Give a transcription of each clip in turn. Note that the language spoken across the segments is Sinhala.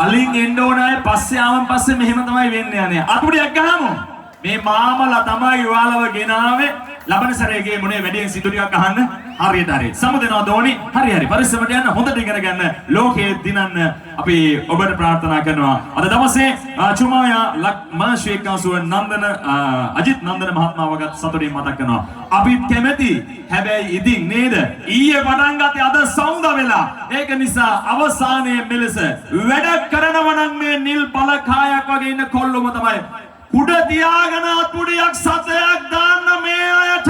කලින් එන්න ඕන අය පස්සේ ආවන් පස්සේ මෙහෙම තමයි වෙන්නේ යන්නේ. අතුඩියක් ගහමු. මේ මාමලා තමයි ඔයාලව ගෙනාවේ. ලබන සැරේගේ මොනේ වැඩියෙන් සිතු ටිකක් අහන්න. හරියට හරි. සමුදෙනවා දෝනි. හරි. පරිස්සමට යන්න හොඳට ඉගෙන ගන්න. ලෝකයේ දිනන්න අපි ඔබට ප්‍රාර්ථනා කරනවා. අද දවසේ චුමායා ලක්මාශේකාසුව නන්දන අජිත් නන්දන මහත්මයා වගත් සතුටින් මතක් කරනවා. අපි කැමැති හැබැයි ඉතින් නේද ඊයේ පටන් ගත්තේ අද සෞඳ වෙලා. ඒක නිසා අවසානයේ මෙලෙස වැඩ කරනවා නම් මේ නිල් පල කායක් වගේ ඉන්න කොල්ලොම තමයි උඩ තියාගෙන අතුඩියක් සතයක් දාන්න මේ අයට.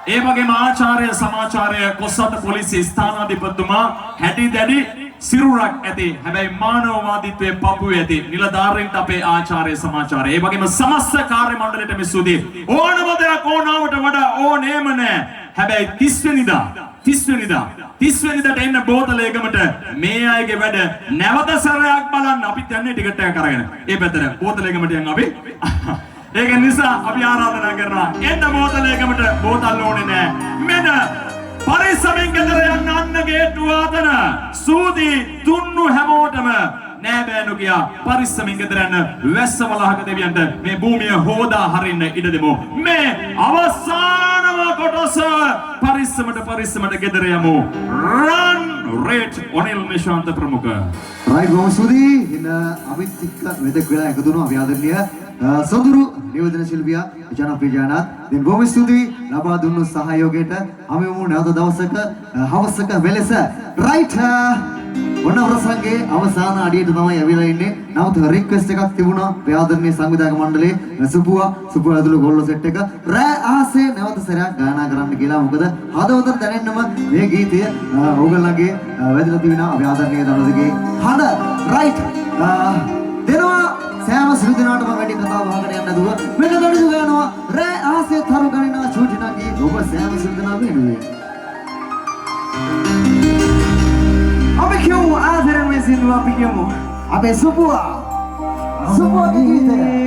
ඒ වගේම ආචාර්ය සමාචාර්ය කොස්සත පොලිසිය ස්ථානාධිපතිතුමා හැටි දැඩි සිරුරක් ඇති හැබැයි මානවවාදීත්වයේ පපුවේ ඇති නිලධාරීන්ට අපේ ආචාර්ය සමාචාර්ය ඒ වගේම සමස්ත කාර්ය මණ්ඩලයට මේ සුදී ඕනම දෙයක් ඕනාවට වඩා ඕනේම නෑ. හැබැයි 30 වෙනිදාට එන්න බෝතලේගමට මේ අයගේ වැඩ නැවත සැරයක් බලන්න අපිත් යන්නේ ටිකට් එකක් අරගෙන. ඒ පැත්තට බෝතලේගමට යන් අපි. ඒක නිසා අපි ආරාධනා කරනවා එන්න බෝතලේගමට බෝතල් ඕනේ නෑ. මෙන්න පරිස්සමෙන් ගෙදර යන්න අන්න ගේට්ටුව අතන සූදී තුන්නු හැමෝටම නෑ බෑනු කියා පරිස්සමෙන් ගෙදර යන්න වැස්ස වලහක දෙවියන්ට මේ භූමිය හොදා හරින්න ඉඩ දෙමු. මේ අවසානම කොටස පරිස්සමට ගෙදර යමු. රන් රේට් ඔනිල් නිශාන්ත ප්‍රමුඛ. රයිට් බොහොම ස්තුතියි. ඉන්න අමිත් එක්ක මෙතෙක් වෙලා එකතු වුණා අපි ආදරණීය සොඳුරු නිවේදන ශිල්පියා ජනප්‍රිය ජානත්. දැන් බොහොම ස්තුතියි ලබා දුන්නු සහයෝගයට. අපි වමු නැවත දවසක හවසක වෙලෙස. රයිට් ඔන්න ප්‍රසංගයේ අවසාන අඩියට තමයි ඇවිල්ලා ඉන්නේ. නමුත් රික්වෙස්ට් එකක් තිබුණා ප්‍රාදර්ශනීය සංවිධායක මණ්ඩලයේ සුපුවා ඇතුළු ගොල්ලෝ සෙට් එක රෑ ආසේ නැවත සැරයක් ගායනා කරන්න කියලා. මොකද හදවතට දැනෙන්නම මේ ගීතය ඕගොල්ලන්ගේ වැදලා තිබෙනවා. අපි ආදරණීය දවසකේ හද රයිට් දෙනවා සෑම සිළු දිනාටම වැඩි කතාව වහකට යන්න දුව මේක දඩසු ගන්නවා රෑ ආසේ තරු ගණනා චූටි නගී ඔබ සෑම සිළු දිනා වෙනුවේ අපි කියමු ආදරෙන් මේ සින්දුව අපි කියමු අපේ සුපුවා ගීතය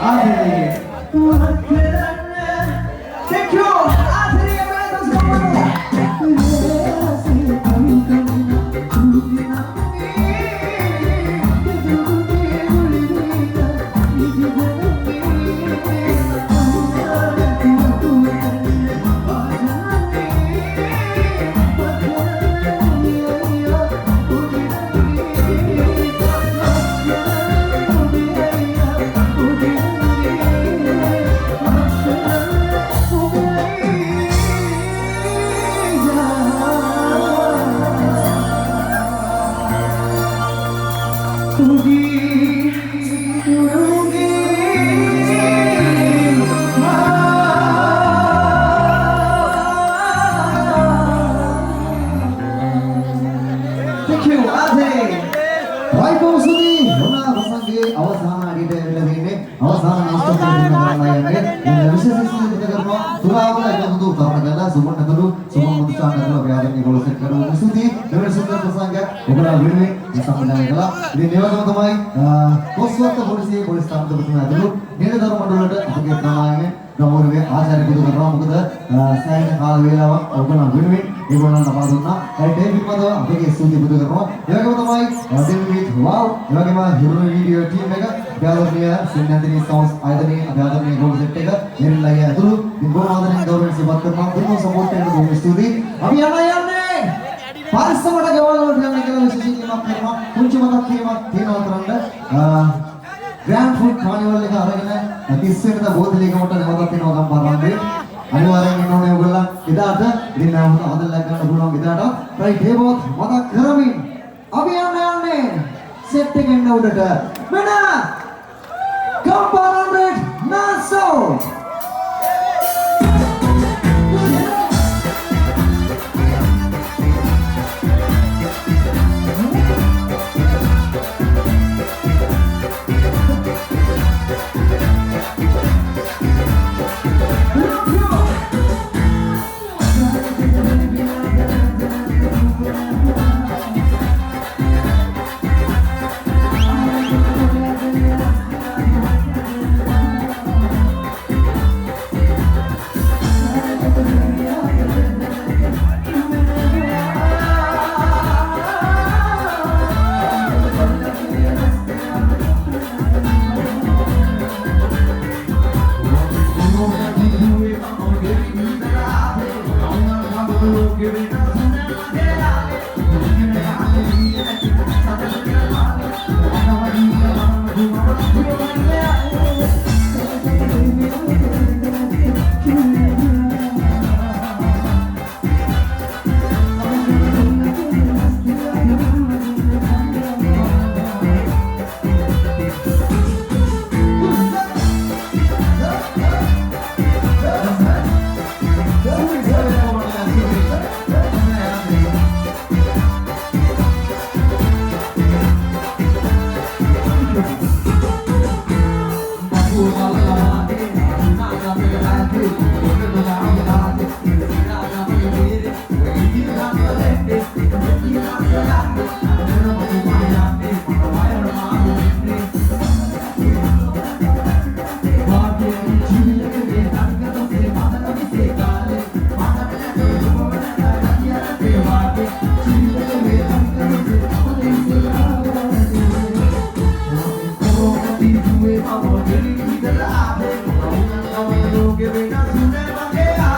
Thank you. Adri atas kamu. Thank you, Adri. Baik Sudi, mana pasangan awasana di daerah ini, awasana nasto dengan lainnya. Yang wishes kita kerja, sudah apa lagi untuk tahun negara, semua negara, semua muncul negara berada di bola sektor Sudi. Dengan sudah pasangan, beberapa ini bisa menanggalah. Ini dewa teman-teman, koswat polisi tamu betul dulu. Ini dalam mandor ada, apa kita namanya? Nomor we आचार्य को कर रहा हूँ मुझे साइन काल वेला ओपन अग्रिमेंट ये बोलना नपास होना ऐसे भी मत अभी के सूची बुद्ध कर रहा हूँ ये क्या बताऊँ भाई दिन में वाव ये क्या मैं हीरो वीडियो टीम में का ब्यादरनिया सिन्नतिनी साउंड्स आयतनी ब्यादरनी गोल सेट का मेरे लिए है तो दिन को आदरनी गवर्नमेंट से बात करना दोनों सपोर्ट करने को मिस्टूरी अभी आना यार ने पारिस समाज के वालों ने हमने क्या विशेष की माप करना कुछ मत तीन आतरंग ग्रैंड फूड खाने वाले का आ रहा है तीसरे का बहुत लेकर मोटा ज़्यादा तीन होगा पारांगे अनिवार्य इन्होंने बोला इधर दिन में हम आधे लगा तो बोला इधर राइट ये बहुत मत करमी अभी आने सेटिंग एंड आउट है मेरा कंपाउंडेड नासो Give it up to never get out.